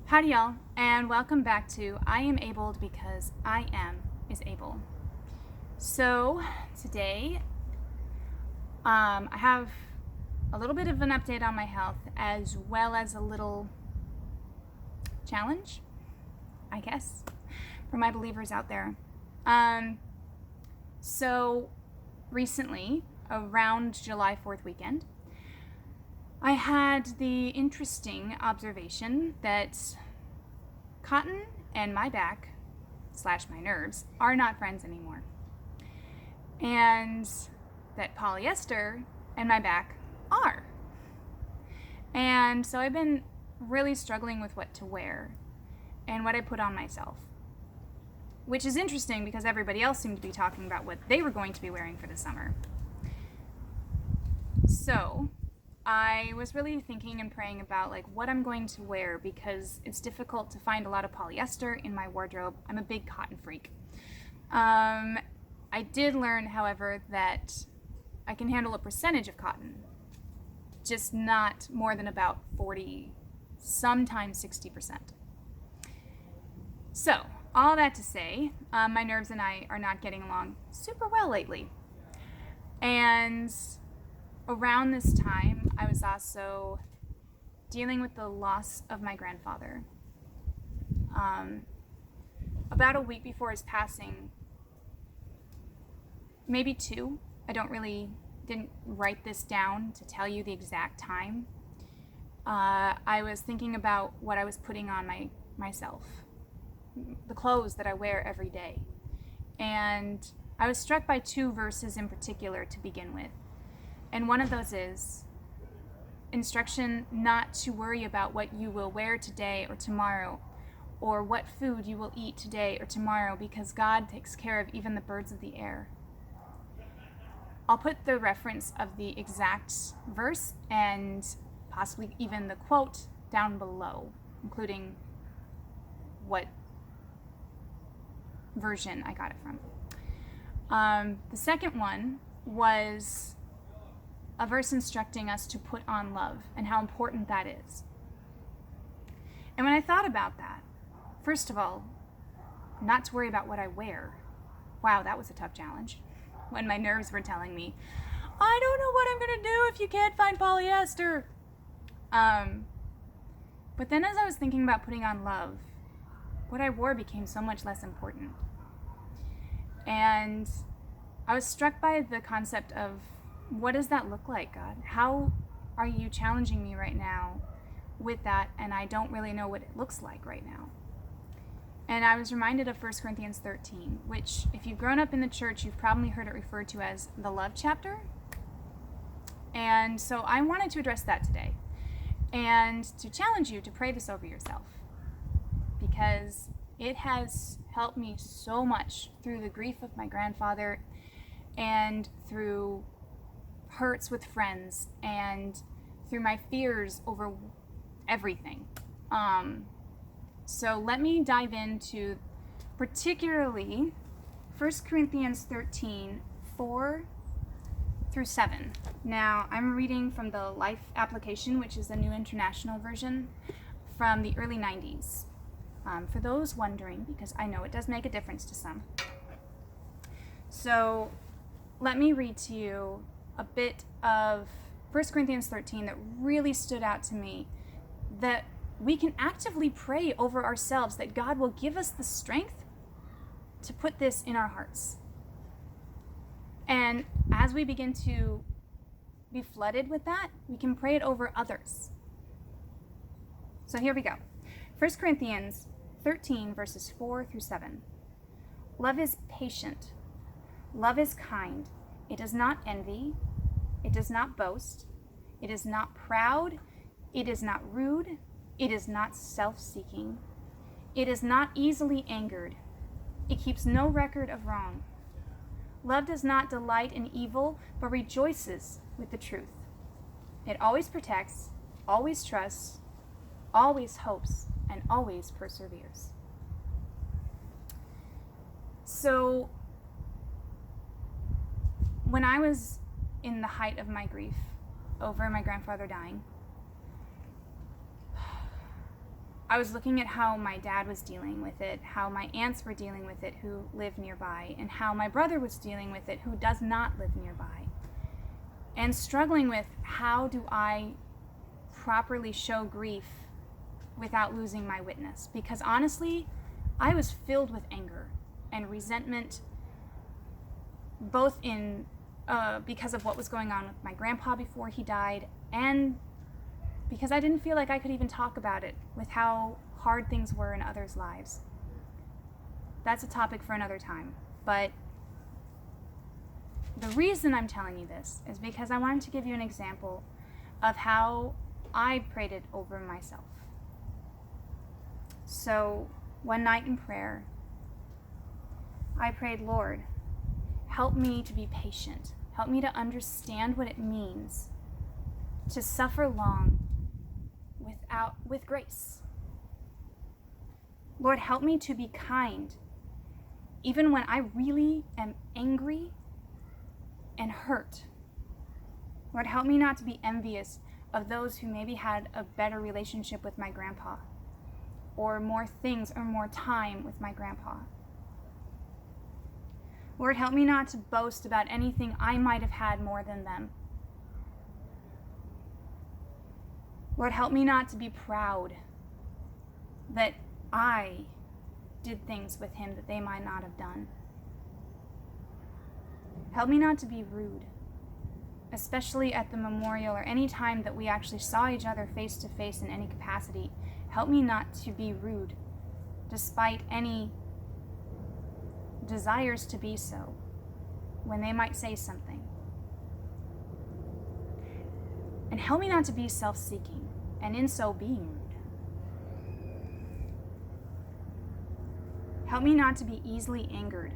Howdy y'all, and welcome back to I Am Abled Because I Am is Able. So today, I have a little bit of an update on my health as well as a little challenge, I guess, for my believers out there. So recently, around July 4th weekend, I had the interesting observation that cotton and my back / my nerves are not friends anymore. And that polyester and my back are. And so I've been really struggling with what to wear and what I put on myself. Which is interesting because everybody else seemed to be talking about what they were going to be wearing for the summer. So I was really thinking and praying about what I'm going to wear because it's difficult to find a lot of polyester in my wardrobe. I'm a big cotton freak. I did learn, however, that I can handle a percentage of cotton, just not more than about 40, sometimes 60%. So, all that to say, my nerves and I are not getting along super well lately. And around this time, I was also dealing with the loss of my grandfather. About a week before his passing, maybe two, didn't write this down to tell you the exact time. I was thinking about what I was putting on myself, the clothes that I wear every day. And I was struck by two verses in particular to begin with. And one of those is instruction not to worry about what you will wear today or tomorrow, or what food you will eat today or tomorrow, because God takes care of even the birds of the air. I'll put the reference of the exact verse and possibly even the quote down below, including what version I got it from. The second one was a verse instructing us to put on love and how important that is. And when I thought about that, first of all, not to worry about what I wear. Wow, that was a tough challenge. When my nerves were telling me, I don't know what I'm going to do if you can't find polyester. But then as I was thinking about putting on love, what I wore became so much less important. And I was struck by the concept of, what does that look like, God? How are you challenging me right now with that? And I don't really know what it looks like right now. And I was reminded of 1 Corinthians 13, which, if you've grown up in the church, you've probably heard it referred to as the love chapter. And so I wanted to address that today and to challenge you to pray this over yourself, because it has helped me so much through the grief of my grandfather and through hurts with friends and through my fears over everything. So let me dive into particularly 1 Corinthians 13, 4 through 7. Now, I'm reading from the Life Application, which is the New International Version from the early 90s. For those wondering, because I know it does make a difference to some. So let me read to you a bit of 1 Corinthians 13 that really stood out to me, that we can actively pray over ourselves that God will give us the strength to put this in our hearts. And as we begin to be flooded with that, we can pray it over others. So here we go. 1 Corinthians 13, verses 4 through 7. Love is patient. Love is kind. It does not envy. It does not boast. It is not proud. It is not rude. It is not self-seeking. It is not easily angered. It keeps no record of wrong. Love does not delight in evil, but rejoices with the truth. It always protects, always trusts, always hopes, and always perseveres. So, when I was in the height of my grief over my grandfather dying, I was looking at how my dad was dealing with it, how my aunts were dealing with it who live nearby, and how my brother was dealing with it who does not live nearby. And struggling with how do I properly show grief without losing my witness. Because honestly, I was filled with anger and resentment, both in because of what was going on with my grandpa before he died, and because I didn't feel like I could even talk about it with how hard things were in others' lives. That's a topic for another time. But the reason I'm telling you this is because I wanted to give you an example of how I prayed it over myself. So one night in prayer, I prayed, Lord, help me to be patient. Help me to understand what it means to suffer long with grace. Lord, help me to be kind, even when I really am angry and hurt. Lord, help me not to be envious of those who maybe had a better relationship with my grandpa, or more things or more time with my grandpa. Lord, help me not to boast about anything I might have had more than them. Lord, help me not to be proud that I did things with him that they might not have done. Help me not to be rude, especially at the memorial or any time that we actually saw each other face to face in any capacity. Help me not to be rude, despite any desires to be so, when they might say something. And help me not to be self-seeking, and in so being rude. Help me not to be easily angered.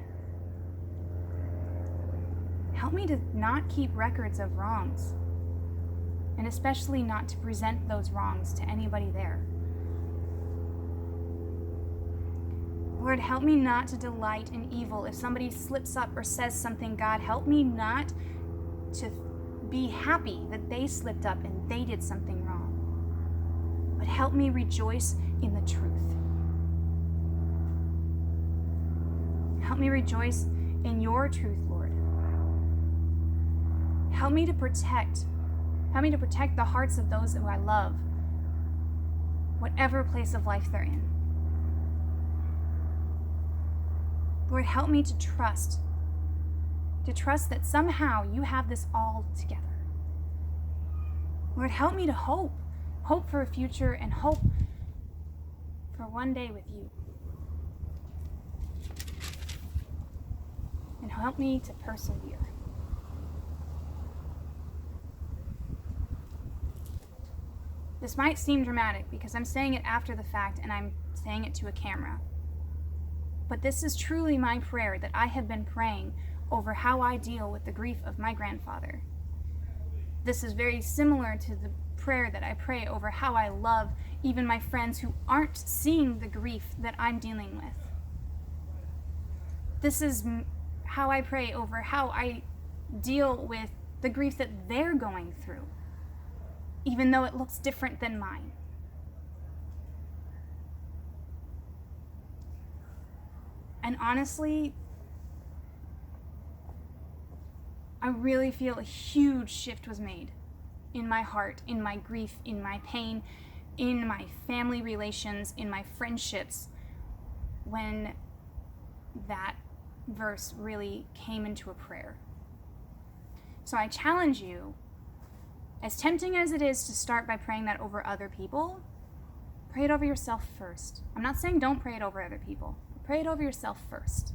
Help me to not keep records of wrongs, and especially not to present those wrongs to anybody there. Lord, help me not to delight in evil. If somebody slips up or says something, God, help me not to be happy that they slipped up and they did something wrong. But help me rejoice in the truth. Help me rejoice in your truth, Lord. Help me to protect the hearts of those who I love, whatever place of life they're in. Lord, help me to trust that somehow you have this all together. Lord, help me to hope for a future and hope for one day with you. And help me to persevere. This might seem dramatic because I'm saying it after the fact and I'm saying it to a camera. But this is truly my prayer that I have been praying over how I deal with the grief of my grandfather. This is very similar to the prayer that I pray over how I love even my friends who aren't seeing the grief that I'm dealing with. This is how I pray over how I deal with the grief that they're going through, even though it looks different than mine. And honestly, I really feel a huge shift was made in my heart, in my grief, in my pain, in my family relations, in my friendships, when that verse really came into a prayer. So I challenge you, as tempting as it is to start by praying that over other people, pray it over yourself first. I'm not saying don't pray it over other people. Pray it over yourself first.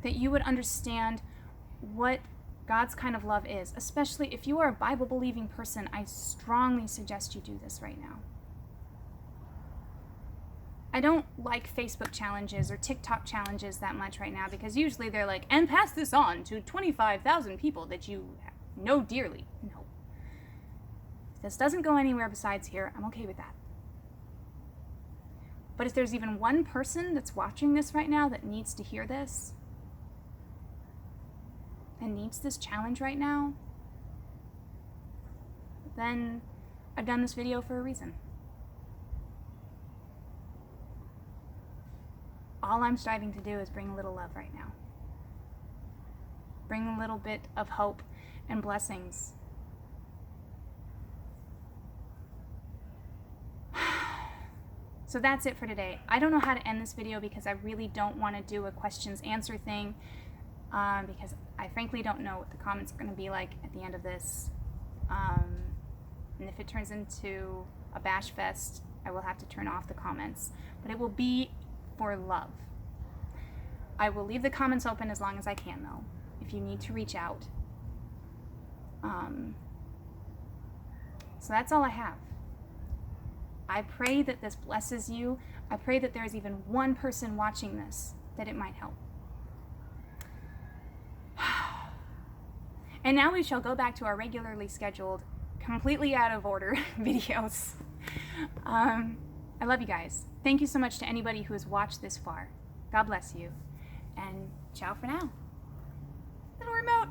That you would understand what God's kind of love is. Especially if you are a Bible-believing person, I strongly suggest you do this right now. I don't like Facebook challenges or TikTok challenges that much right now because usually they're like, and pass this on to 25,000 people that you know dearly. No. If this doesn't go anywhere besides here, I'm okay with that. But if there's even one person that's watching this right now that needs to hear this, and needs this challenge right now, then I've done this video for a reason. all I'm striving to do is bring a little love right now. Bring a little bit of hope and blessings. So that's it for today. I don't know how to end this video because I really don't want to do a questions answer thing because I frankly don't know what the comments are going to be like at the end of this. And if it turns into a bash fest, I will have to turn off the comments. But it will be for love. I will leave the comments open as long as I can, though, if you need to reach out. So that's all I have. I pray that this blesses you. I pray that there is even one person watching this that it might help. And now we shall go back to our regularly scheduled, completely out of order videos. I love you guys. Thank you so much to anybody who has watched this far. God bless you. And ciao for now. Little remote.